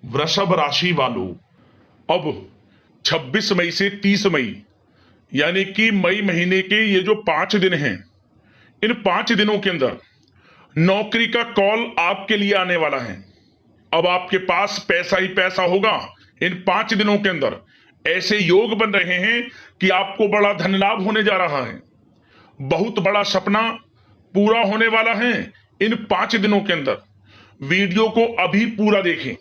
वृषभ राशि वालों, अब 26 मई से 30 मई यानी कि मई महीने के ये जो 5 दिन हैं, इन 5 दिनों के अंदर नौकरी का कॉल आपके लिए आने वाला है। अब आपके पास पैसा ही पैसा होगा। इन 5 दिनों के अंदर ऐसे योग बन रहे हैं कि आपको बड़ा धन लाभ होने जा रहा है। बहुत बड़ा सपना पूरा होने वाला है इन 5 दिनों के अंदर। वीडियो को अभी पूरा देखें।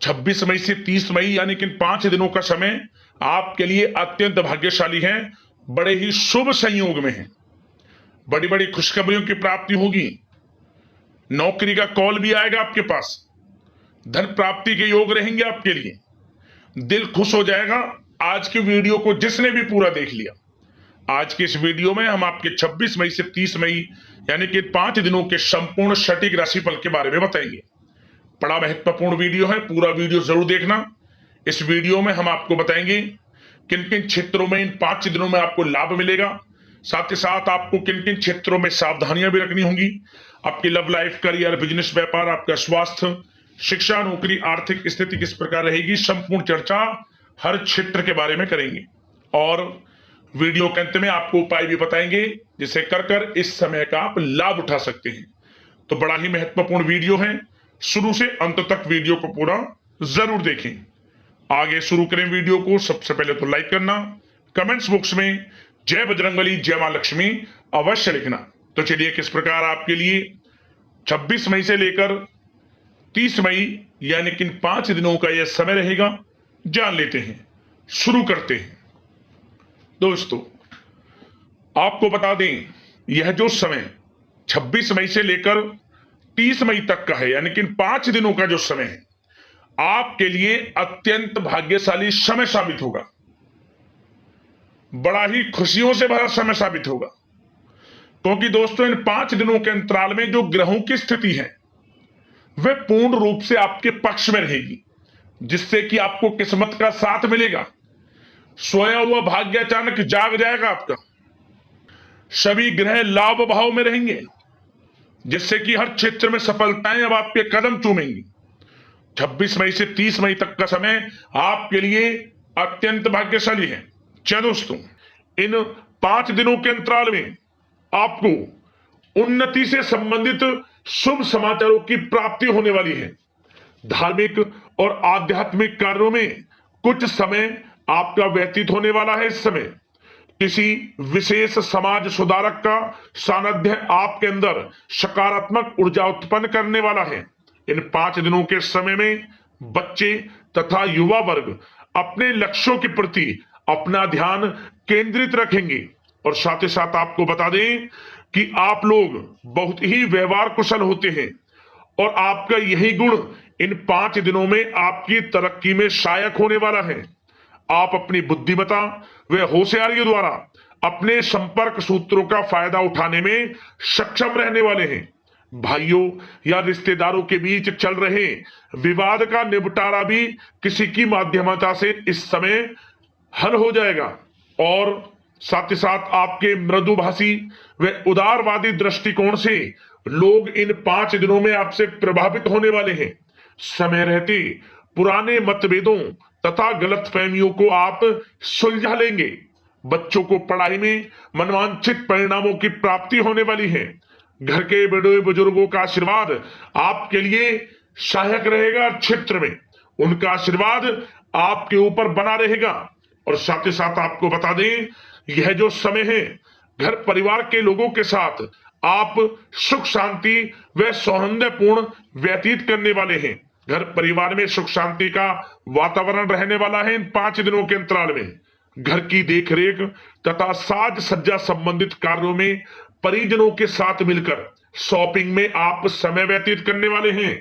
26 मई से 30 मई यानी कि इन 5 दिनों का समय आपके लिए अत्यंत भाग्यशाली है, बड़े ही शुभ संयोग में है। बड़ी बड़ी खुशखबरियों की प्राप्ति होगी। नौकरी का कॉल भी आएगा आपके पास। धन प्राप्ति के योग रहेंगे आपके लिए। दिल खुश हो जाएगा। आज की वीडियो को जिसने भी पूरा देख लिया, आज के इस वीडियो में हम आपके 26 मई से 30 मई यानी कि 5 दिनों के संपूर्ण सटीक राशिफल के बारे में बताएंगे। बड़ा महत्वपूर्ण वीडियो है, पूरा वीडियो जरूर देखना। इस वीडियो में हम आपको बताएंगे किन किन क्षेत्रों में इन 5 दिनों में आपको लाभ मिलेगा, साथ ही साथ आपको किन किन क्षेत्रों में सावधानियां भी रखनी होंगी। आपकी लव लाइफ, करियर, बिजनेस, व्यापार, आपका स्वास्थ्य, शिक्षा, नौकरी, आर्थिक स्थिति किस प्रकार रहेगी, संपूर्ण चर्चा हर क्षेत्र के बारे में करेंगे। और वीडियो के अंत में आपको उपाय भी बताएंगे जिसे कर इस समय का आप लाभ उठा सकते हैं। तो बड़ा ही महत्वपूर्ण वीडियो है, शुरू से अंत तक वीडियो को पूरा जरूर देखें। आगे शुरू करें वीडियो को। सबसे पहले तो लाइक करना, कमेंट्स बॉक्स में जय बजरंगबली, जय मां लक्ष्मी अवश्य लिखना। तो चलिए किस प्रकार आपके लिए 26 मई से लेकर 30 मई यानी कि 5 दिनों का यह समय रहेगा, जान लेते हैं। शुरू करते हैं। दोस्तों, आपको बता दें, यह जो समय 26 मई से लेकर 30 मई तक का है यानी कि 5 दिनों का जो समय है, आपके लिए अत्यंत भाग्यशाली समय साबित होगा। बड़ा ही खुशियों से भरा समय साबित होगा, क्योंकि दोस्तों इन 5 दिनों के अंतराल में जो ग्रहों की स्थिति है वह पूर्ण रूप से आपके पक्ष में रहेगी, जिससे कि आपको किस्मत का साथ मिलेगा। सोया हुआ भाग्य अचानक जाग जाएगा आपका। सभी ग्रह लाभ भाव में रहेंगे, जिससे कि हर क्षेत्र में सफलताएं अब आपके कदम चूमेंगी। 26 मई से 30 मई तक का समय आपके लिए अत्यंत भाग्यशाली है। चलो दोस्तों, इन 5 दिनों के अंतराल में आपको उन्नति से संबंधित शुभ समाचारों की प्राप्ति होने वाली है। धार्मिक और आध्यात्मिक कार्यों में कुछ समय आपका व्यतीत होने वाला है। इस समय किसी विशेष समाज सुधारक का सानिध्य आपके अंदर सकारात्मक ऊर्जा उत्पन्न करने वाला है। इन 5 दिनों के समय में बच्चे तथा युवा वर्ग अपने लक्ष्यों के प्रति अपना ध्यान केंद्रित रखेंगे। और साथ ही साथ आपको बता दें कि आप लोग बहुत ही व्यवहार कुशल होते हैं और आपका यही गुण इन 5 दिनों में आपकी तरक्की में सहायक होने वाला है। आप अपनी बुद्धिमत्ता व होशियारी द्वारा अपने संपर्क सूत्रों का फायदा उठाने में सक्षम रहने वाले हैं। भाइयों या रिश्तेदारों के बीच चल रहे विवाद का निपटारा भी किसी की माध्यमता से इस समय हल हो जाएगा। और साथ ही साथ आपके मृदुभाषी व उदारवादी दृष्टिकोण से लोग इन 5 दिनों में आपसे प्रभावित होने वाले हैं। समय रहते पुराने मतभेदों तथा गलतफहमियों को आप सुलझा लेंगे। बच्चों को पढ़ाई में मनवांछित परिणामों की प्राप्ति होने वाली है। घर के बड़े बुजुर्गों का आशीर्वाद आपके लिए सहायक रहेगा। क्षेत्र में उनका आशीर्वाद आपके ऊपर बना रहेगा। और साथ ही साथ आपको बता दें, यह जो समय है घर परिवार के लोगों के साथ आप सुख शांति व सौहार्दपूर्ण व्यतीत करने वाले हैं। घर परिवार में सुख शांति का वातावरण रहने वाला है। इन 5 दिनों के अंतराल में घर की देखरेख तथा साज सज्जा संबंधित कार्यों में परिजनों के साथ मिलकर शॉपिंग में आप समय व्यतीत करने वाले हैं।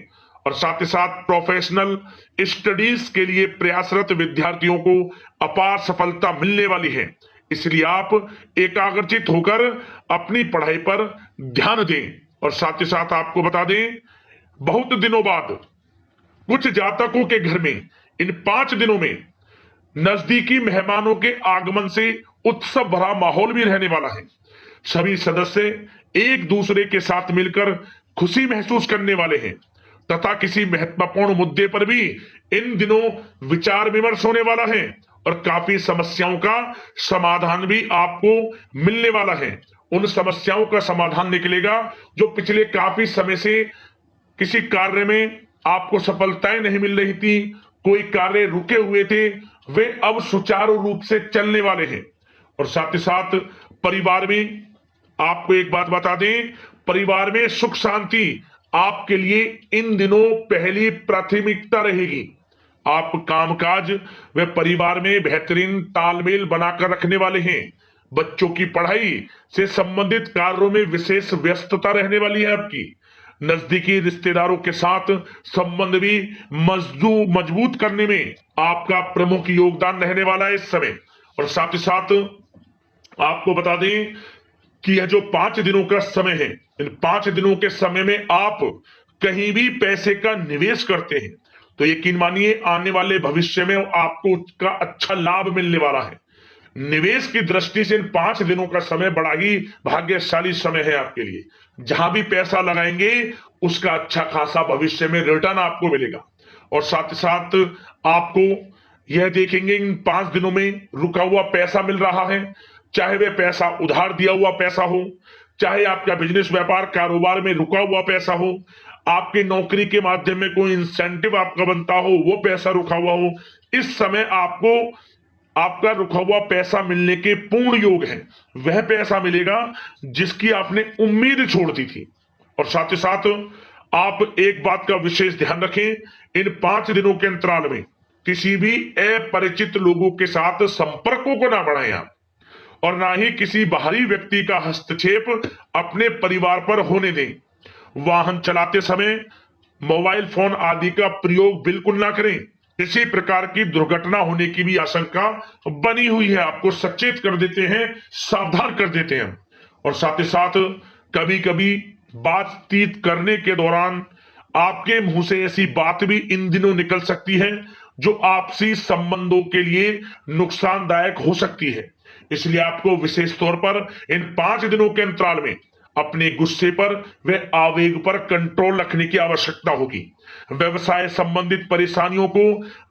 और साथ ही साथ प्रोफेशनल स्टडीज के लिए प्रयासरत विद्यार्थियों को अपार सफलता मिलने वाली है। इसलिए आप एकाग्रचित होकर अपनी पढ़ाई पर ध्यान दें। और साथ ही साथ आपको बता दें, बहुत दिनों बाद कुछ जातकों के घर में इन 5 दिनों में नजदीकी मेहमानों के आगमन से उत्सव भरा माहौल भी रहने वाला है। सभी सदस्य एक दूसरे के साथ मिलकर खुशी महसूस करने वाले हैं। तथा किसी महत्वपूर्ण मुद्दे पर भी इन दिनों विचार विमर्श होने वाला है और काफी समस्याओं का समाधान भी आपको मिलने वाला है। उन समस्याओं का समाधान निकलेगा जो पिछले काफी समय से किसी कार्य में आपको सफलताएं नहीं मिल रही थी, कोई कार्य रुके हुए थे, वे अब सुचारू रूप से चलने वाले हैं। और साथ ही साथ परिवार में आपको एक बात बता दें, परिवार में सुख शांति आपके लिए इन दिनों पहली प्राथमिकता रहेगी। आप कामकाज व परिवार में बेहतरीन तालमेल बनाकर रखने वाले हैं। बच्चों की पढ़ाई से संबंधित कार्यों में विशेष व्यस्तता रहने वाली है आपकी। नजदीकी रिश्तेदारों के साथ संबंध भी मजबूत करने में आपका प्रमुख योगदान रहने वाला है इस समय। और साथ ही साथ आपको बता दें कि यह जो 5 दिनों का समय है, इन 5 दिनों के समय में आप कहीं भी पैसे का निवेश करते हैं तो यकीन मानिए आने वाले भविष्य में आपको उसका अच्छा लाभ मिलने वाला है। निवेश की दृष्टि से इन 5 दिनों का समय बड़ा ही भाग्यशाली समय है आपके लिए। जहां भी पैसा लगाएंगे उसका अच्छा खासा भविष्य में रिटर्न आपको मिलेगा। और साथ ही साथ आपको यह देखेंगे इन 5 दिनों में रुका हुआ पैसा मिल रहा है, चाहे वह पैसा उधार दिया हुआ पैसा हो, चाहे आपका बिजनेस व्यापार कारोबार में रुका हुआ पैसा हो, आपकी नौकरी के माध्यम में कोई इंसेंटिव आपका बनता हो, वो पैसा रुका हुआ हो। इस समय आपको आपका रुका हुआ पैसा मिलने के पूर्ण योग है। वह पैसा मिलेगा जिसकी आपने उम्मीद छोड़ दी थी। और साथ ही साथ आप एक बात का विशेष ध्यान रखें, इन 5 दिनों के अंतराल में किसी भी अपरिचित लोगों के साथ संपर्कों को ना बढ़ाएं आप, और ना ही किसी बाहरी व्यक्ति का हस्तक्षेप अपने परिवार पर होने दें। वाहन चलाते समय मोबाइल फोन आदि का प्रयोग बिल्कुल ना करें। किसी प्रकार की दुर्घटना होने की भी आशंका बनी हुई है, आपको सचेत कर देते हैं, सावधान कर देते हैं। और साथ ही साथ कभी कभी बातचीत करने के दौरान आपके मुंह से ऐसी बात भी इन दिनों निकल सकती है जो आपसी संबंधों के लिए नुकसानदायक हो सकती है। इसलिए आपको विशेष तौर पर इन 5 दिनों के अंतराल में अपने गुस्से पर व आवेग पर कंट्रोल रखने की आवश्यकता होगी। व्यवसाय संबंधित परेशानियों को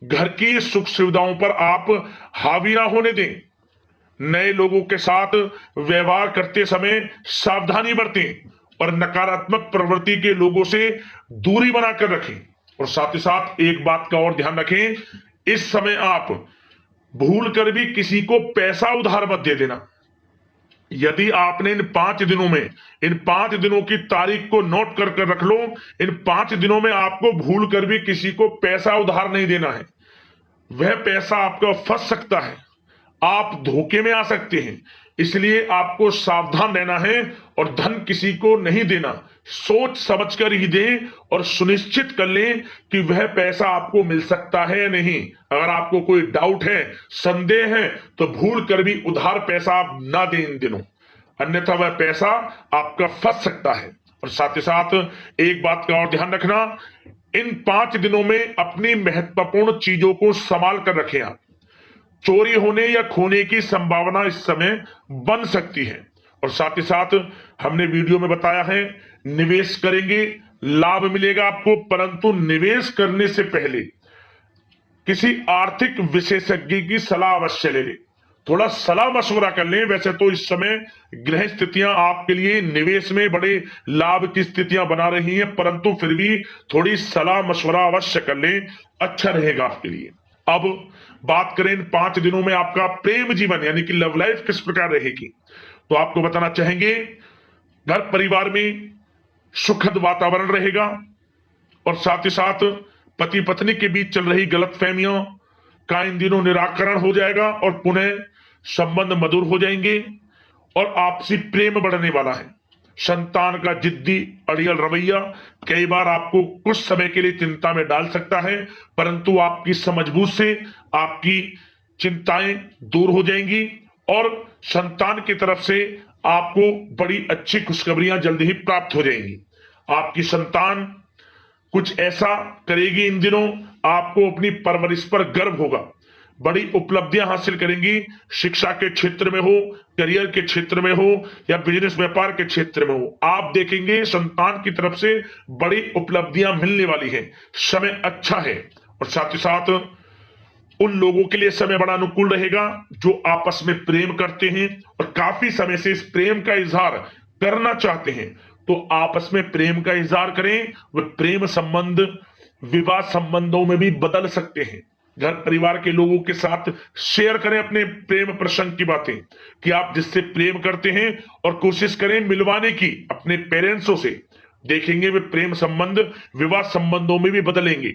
घर की सुख सुविधाओं पर आप हावी ना होने दें। नए लोगों के साथ व्यवहार करते समय सावधानी बरतें और नकारात्मक प्रवृत्ति के लोगों से दूरी बनाकर रखें। और साथ ही साथ एक बात का और ध्यान रखें, इस समय आप भूल कर भी किसी को पैसा उधार मत दे देना। यदि आपने इन 5 दिनों में इन 5 दिनों की तारीख को नोट कर रख लो, इन 5 दिनों में आपको भूल कर भी किसी को पैसा उधार नहीं देना है। वह पैसा आपका फंस सकता है, आप धोखे में आ सकते हैं। इसलिए आपको सावधान रहना है और धन किसी को नहीं देना। सोच समझ कर ही दें और सुनिश्चित कर लें कि वह पैसा आपको मिल सकता है या नहीं। अगर आपको कोई डाउट है, संदेह है, तो भूल कर भी उधार पैसा आप ना दें इन दिनों, अन्यथा वह पैसा आपका फंस सकता है। और साथ ही साथ एक बात का और ध्यान रखना, इन 5 दिनों में अपनी महत्वपूर्ण चीजों को संभाल कर रखें आप। चोरी होने या खोने की संभावना इस समय बन सकती है। और साथ ही साथ हमने वीडियो में बताया है, निवेश करेंगे लाभ मिलेगा आपको, परंतु निवेश करने से पहले किसी आर्थिक विशेषज्ञ की सलाह अवश्य ले लें, थोड़ा सलाह मशवरा कर लें। वैसे तो इस समय ग्रह स्थितियां आपके लिए निवेश में बड़े लाभ की स्थितियां बना रही हैं, परंतु फिर भी थोड़ी सलाह मशवरा अवश्य कर लें, अच्छा रहेगा आपके लिए। अब बात करें इन 5 दिनों में आपका प्रेम जीवन यानी कि लव लाइफ किस प्रकार रहेगी, तो आपको बताना चाहेंगे घर परिवार में सुखद वातावरण रहेगा। और साथ ही साथ पति पत्नी के बीच चल रही गलतफहमियों का इन दिनों निराकरण हो जाएगा और पुनः संबंध मधुर हो जाएंगे और आपसी प्रेम बढ़ने वाला है। संतान का जिद्दी अड़ियल रवैया कई बार आपको कुछ समय के लिए चिंता में डाल सकता है, परंतु आपकी समझबूझ से आपकी चिंताएं दूर हो जाएंगी और संतान की तरफ से आपको बड़ी अच्छी खुशखबरियां जल्दी ही प्राप्त हो जाएंगी। आपकी संतान कुछ ऐसा करेगी इन दिनों, आपको अपनी परवरिश पर गर्व होगा। बड़ी उपलब्धियां हासिल करेंगी। शिक्षा के क्षेत्र में हो, करियर के क्षेत्र में हो या बिजनेस व्यापार के क्षेत्र में हो, आप देखेंगे संतान की तरफ से बड़ी उपलब्धियां मिलने वाली है। समय अच्छा है और साथ ही साथ उन लोगों के लिए समय बड़ा अनुकूल रहेगा जो आपस में प्रेम करते हैं और काफी समय से इस प्रेम का इजहार करना चाहते हैं। तो आपस में प्रेम का इजहार करें। वे प्रेम संबंध विवाह संबंधों में भी बदल सकते हैं। घर परिवार के लोगों के साथ शेयर करें अपने प्रेम प्रसंग की बातें कि आप जिससे प्रेम करते हैं और कोशिश करें मिलवाने की अपने पेरेंट्सों से। देखेंगे वे प्रेम संबंध विवाह संबंधों में भी बदलेंगे।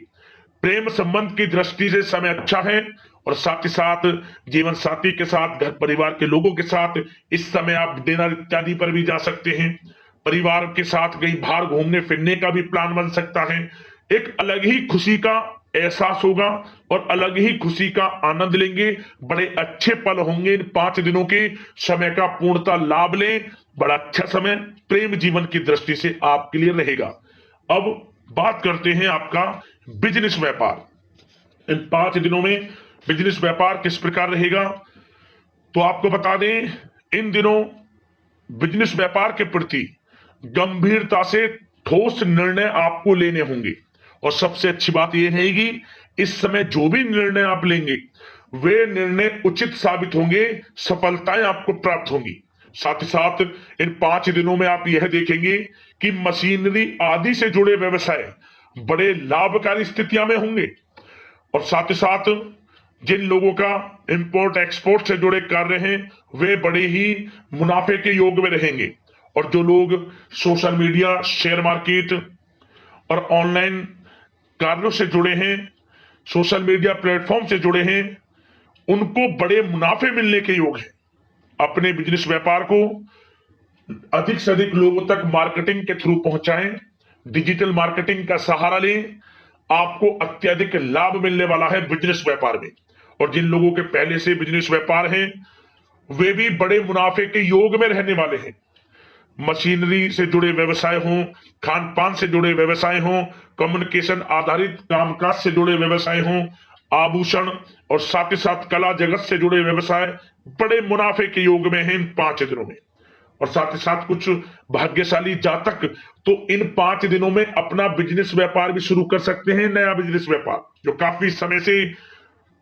प्रेम संबंध की दृष्टि से समय अच्छा है और साथ ही साथ जीवन साथी के साथ, घर परिवार के लोगों के साथ इस समय आप डिनर इत्यादि पर भी जा सकते हैं। परिवार के साथ कहीं बाहर घूमने फिरने का भी प्लान बन सकता है। एक अलग ही खुशी का एहसास होगा और अलग ही खुशी का आनंद लेंगे। बड़े अच्छे पल होंगे। इन 5 दिनों के समय का पूर्णता लाभ लें। बड़ा अच्छा समय प्रेम जीवन की दृष्टि से आपके लिए रहेगा। अब बात करते हैं आपका बिजनेस व्यापार। इन 5 दिनों में बिजनेस व्यापार किस प्रकार रहेगा, तो आपको बता दें, इन दिनों बिजनेस व्यापार के प्रति गंभीरता से ठोस निर्णय आपको लेने होंगे। और सबसे अच्छी बात यह रहेगी, इस समय जो भी निर्णय आप लेंगे वे निर्णय उचित साबित होंगे, सफलताएं आपको प्राप्त होंगी। साथ ही साथ इन 5 दिनों में आप यह देखेंगे कि मशीनरी आदि से जुड़े व्यवसाय बड़े लाभकारी स्थितियां में होंगे। और साथ ही साथ जिन लोगों का इंपोर्ट एक्सपोर्ट से जुड़े कार्य हैं वे बड़े ही मुनाफे के योग में रहेंगे। और जो लोग सोशल मीडिया, शेयर मार्केट और ऑनलाइन कार्यों से जुड़े हैं, सोशल मीडिया प्लेटफॉर्म से जुड़े हैं, उनको बड़े मुनाफे मिलने के योग हैं। अपने बिजनेस व्यापार को अधिक से अधिक लोगों तक मार्केटिंग के थ्रू पहुंचाएं, डिजिटल मार्केटिंग का सहारा लें। आपको अत्यधिक लाभ मिलने वाला है बिजनेस व्यापार में। और जिन लोगों के पहले से बिजनेस व्यापार हैं वे भी बड़े मुनाफे के योग में रहने वाले हैं। मशीनरी से जुड़े व्यवसाय हों, खान पान से जुड़े व्यवसाय हों, कम्युनिकेशन आधारित कामकाज से जुड़े व्यवसाय हों, आभूषण और साथ ही साथ कला जगत से जुड़े व्यवसाय बड़े मुनाफे के योग में हैं इन 5 दिनों में। और साथ ही साथ कुछ भाग्यशाली जातक तो इन 5 दिनों में अपना बिजनेस व्यापार भी शुरू कर सकते हैं। नया बिजनेस व्यापार जो काफी समय से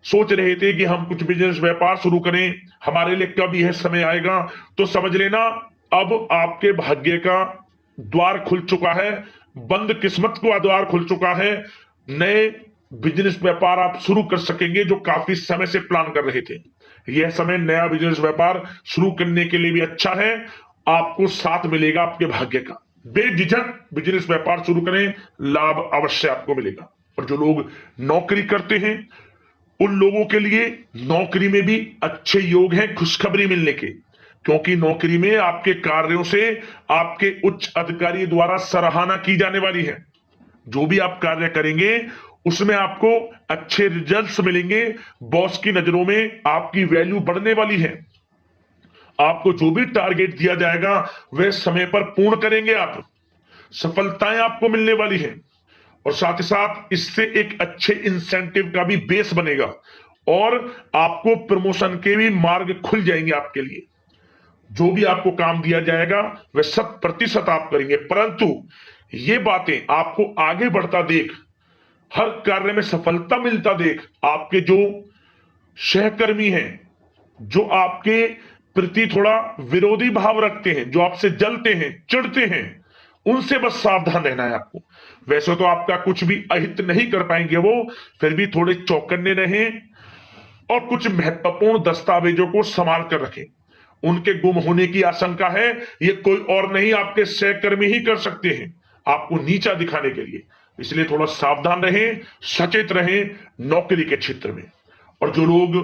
सोच रहे थे कि हम कुछ बिजनेस व्यापार शुरू करें, हमारे लिए कब यह समय आएगा, तो समझ लेना अब आपके भाग्य का द्वार खुल चुका है। बंद किस्मत का द्वार खुल चुका है। नए बिजनेस व्यापार आप शुरू कर सकेंगे जो काफी समय से प्लान कर रहे थे। यह समय नया बिजनेस व्यापार शुरू करने के लिए भी अच्छा है। आपको साथ मिलेगा आपके भाग्य का। बेझिझक बिजनेस व्यापार शुरू करें, लाभ अवश्य आपको मिलेगा। और जो लोग नौकरी करते हैं उन लोगों के लिए नौकरी में भी अच्छे योग हैं खुशखबरी मिलने के, क्योंकि नौकरी में आपके कार्यों से आपके उच्च अधिकारी द्वारा सराहना की जाने वाली है। जो भी आप कार्य करेंगे उसमें आपको अच्छे रिजल्ट्स मिलेंगे। बॉस की नजरों में आपकी वैल्यू बढ़ने वाली है। आपको जो भी टारगेट दिया जाएगा वह समय पर पूर्ण करेंगे आप। सफलताएं आपको मिलने वाली है। और साथ ही साथ इससे एक अच्छे इंसेंटिव का भी बेस बनेगा और आपको प्रमोशन के भी मार्ग खुल जाएंगे आपके लिए। जो भी आपको काम दिया जाएगा वह 100% आप करेंगे। परंतु ये बातें आपको आगे बढ़ता देख, हर कार्य में सफलता मिलता देख, आपके जो सहकर्मी हैं, जो आपके प्रति थोड़ा विरोधी भाव रखते हैं, जो आपसे जलते हैं, चिढ़ते हैं, उनसे बस सावधान रहना है आपको। वैसे तो आपका कुछ भी अहित नहीं कर पाएंगे वो, फिर भी थोड़े चौकन्ने रहें और कुछ महत्वपूर्ण दस्तावेजों को संभाल कर रखें। उनके गुम होने की आशंका है, ये कोई और नहीं आपके सहकर्मी ही कर सकते हैं आपको नीचा दिखाने के लिए। इसलिए थोड़ा सावधान रहें, सचेत रहें नौकरी के क्षेत्र में। और जो लोग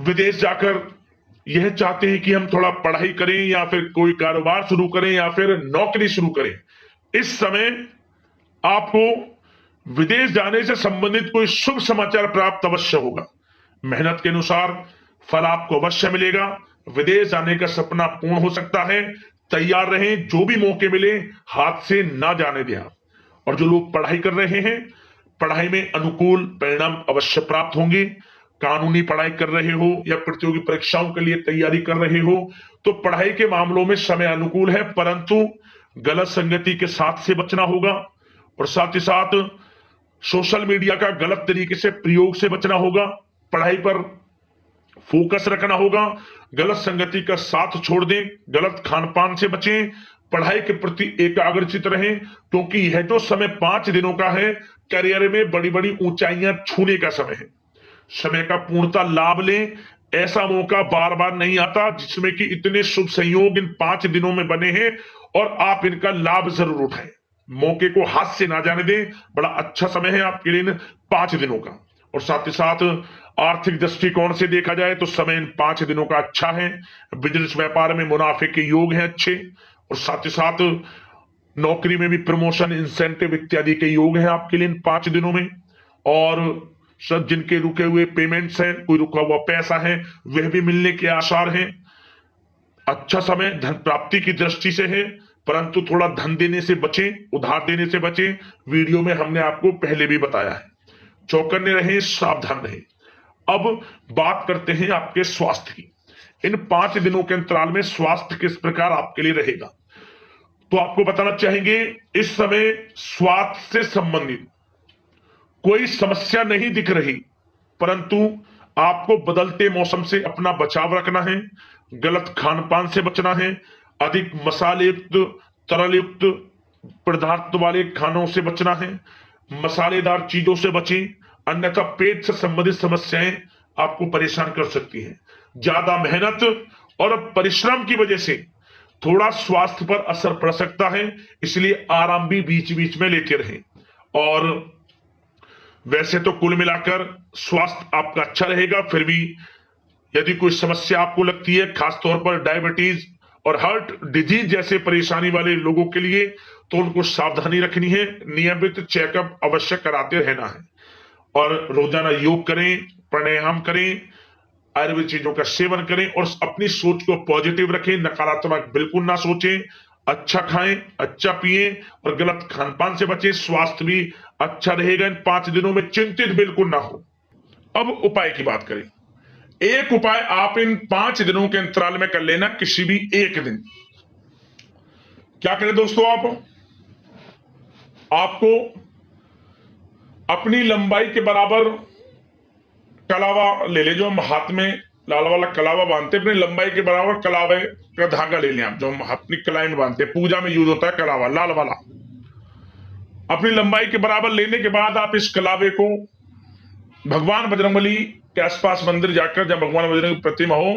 विदेश जाकर यह चाहते हैं कि हम थोड़ा पढ़ाई करें या फिर कोई कारोबार शुरू करें या फिर नौकरी शुरू करें, इस समय आपको विदेश जाने से संबंधित कोई शुभ समाचार प्राप्त अवश्य होगा। मेहनत के अनुसार फल आपको अवश्य मिलेगा। विदेश जाने का सपना पूर्ण हो सकता है। तैयार रहें, जो भी मौके मिले हाथ से ना जाने दें आप। और जो लोग पढ़ाई कर रहे हैं, पढ़ाई में अनुकूल परिणाम अवश्य प्राप्त होंगे। कानूनी पढ़ाई कर रहे हो या प्रतियोगी परीक्षाओं के लिए तैयारी कर रहे हो तो पढ़ाई के मामलों में समय अनुकूल है, परंतु गलत संगति के साथ से बचना होगा और साथ ही साथ सोशल मीडिया का गलत तरीके से प्रयोग से बचना होगा। पढ़ाई पर फोकस रखना होगा, गलत संगति का साथ छोड़ दें, गलत खान पान से बचें, पढ़ाई के प्रति एकाग्रचित रहें, क्योंकि यह जो समय 5 दिनों का है करियर में बड़ी बड़ी ऊंचाइयां छूने का समय है। समय का पूर्णता लाभ लें, ऐसा मौका बार बार नहीं आता जिसमें कि इतने शुभ संयोग इन 5 दिनों में बने हैं और आप इनका लाभ जरूर उठाएं। मौके को हाथ से ना जाने दें, बड़ा अच्छा समय है आपके लिए इन 5 दिनों का। और साथ ही साथ आर्थिक दृष्टिकोण से देखा जाए तो समय इन 5 दिनों का अच्छा है। बिजनेस व्यापार में मुनाफे के योग हैं अच्छे, और साथ ही साथ नौकरी में भी प्रमोशन, इंसेंटिव इत्यादि के योग हैं आपके लिए इन 5 दिनों में। और सब जिनके रुके हुए पेमेंट्स हैं, कोई रुका हुआ पैसा है, वह भी मिलने के आसार हैं। अच्छा समय धन प्राप्ति की दृष्टि से है, परंतु थोड़ा धन देने से बचें, उधार देने से बचें। वीडियो में हमने आपको पहले भी बताया है। चौकन्ने रहें, सावधान रहें। अब बात करते हैं आपके स्वास्थ्य की। इन 5 दिनों के अंतराल में स्वास्थ्य किस प्रकार आपके लिए रहेगा, तो आपको बताना चाहेंगे इस समय स्वास्थ्य से संबंधित कोई समस्या नहीं दिख रही, परंतु आपको बदलते मौसम से अपना बचाव रखना है, गलत खान पान से बचना है, अधिक मसाले युक्त, तरल युक्त पदार्थ वाले खानों से बचना है, मसालेदार चीजों से बचें, अन्यथा पेट से संबंधित समस्याएं आपको परेशान कर सकती हैं। ज्यादा मेहनत और परिश्रम की वजह से थोड़ा स्वास्थ्य पर असर पड़ सकता है, इसलिए आराम भी बीच बीच में लेते रहें। और वैसे तो कुल मिलाकर स्वास्थ्य आपका अच्छा रहेगा, फिर भी यदि कोई समस्या आपको लगती है, खासतौर पर डायबिटीज और हार्ट डिजीज जैसे परेशानी वाले लोगों के लिए, तो उनको सावधानी रखनी है, नियमित चेकअप अवश्य कराते रहना है और रोजाना योग करें, प्राणायाम करें, आयुर्वेद चीजों का सेवन करें और अपनी सोच को पॉजिटिव रखें, नकारात्मक बिल्कुल ना सोचें, अच्छा खाएं, अच्छा पिएं और गलत खान पान से बचें। स्वास्थ्य भी अच्छा रहेगा इन 5 दिनों में, चिंतित बिल्कुल ना हो। अब उपाय की बात करें। एक उपाय आप इन 5 दिनों के अंतराल में कर लेना, किसी भी एक दिन। क्या करें दोस्तों, आपको अपनी लंबाई के बराबर कलावा ले ले, जो हम हाथ में लाल वाला कलावा बांधते हैं, अपनी लंबाई के बराबर कलावे का धागा ले लें आप, जो हम अपनी कलाई में बांधते हैं, पूजा में यूज होता है कलावा लाल वाला। अपनी लंबाई के बराबर लेने के बाद आप इस कलावे को भगवान बजरंगबली के आसपास मंदिर जाकर, जब भगवान बजरंग की प्रतिमा हो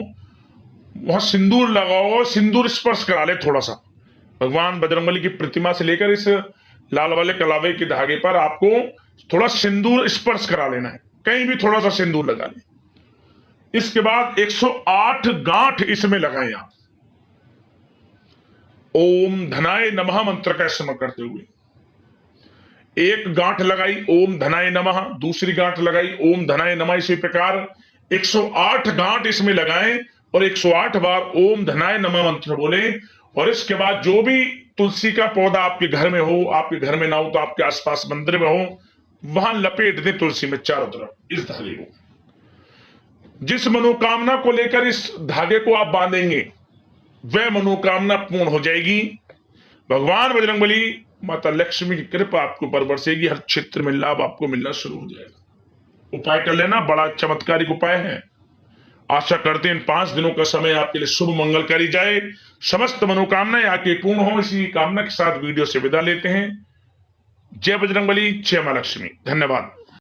वहां सिंदूर लगाओ, सिंदूर स्पर्श करा ले थोड़ा सा। भगवान बजरंगबली की प्रतिमा से लेकर इस लाल वाले कलावे के धागे पर आपको थोड़ा सिंदूर स्पर्श करा लेना है, कहीं भी थोड़ा सा सिंदूर लगा लें। इसके बाद 108 गांठ इसमें लगाएं आप, ओम धनाय नमः मंत्र का स्मरण करते हुए। एक गांठ लगाई ओम धनाय नमः, दूसरी गांठ लगाई ओम धनाय नमः, इसी प्रकार 108 गांठ इसमें लगाएं और 108 बार ओम धनाय नमः मंत्र बोले। और इसके बाद जो भी तुलसी का पौधा आपके घर में हो, आपके घर में ना हो तो आपके आसपास मंदिर में हो, वहां लपेट दे तुलसी में चारों तरफ इस धागे को। जिस मनोकामना को लेकर इस धागे को आप बांधेंगे वह मनोकामना पूर्ण हो जाएगी। भगवान बजरंगबली माता लक्ष्मी की कृपा आपको पर बरसेगी, हर क्षेत्र में लाभ आपको मिलना शुरू हो जाएगा। उपाय कर लेना, बड़ा चमत्कारिक उपाय है। आशा करते हैं इन 5 दिनों का समय आपके लिए शुभ मंगलकारी जाए, समस्त मनोकामनाएं आपकी पूर्ण हो। इसी कामना के साथ वीडियो से विदा लेते हैं। जय बजरंगबली, जय मां लक्ष्मी। धन्यवाद।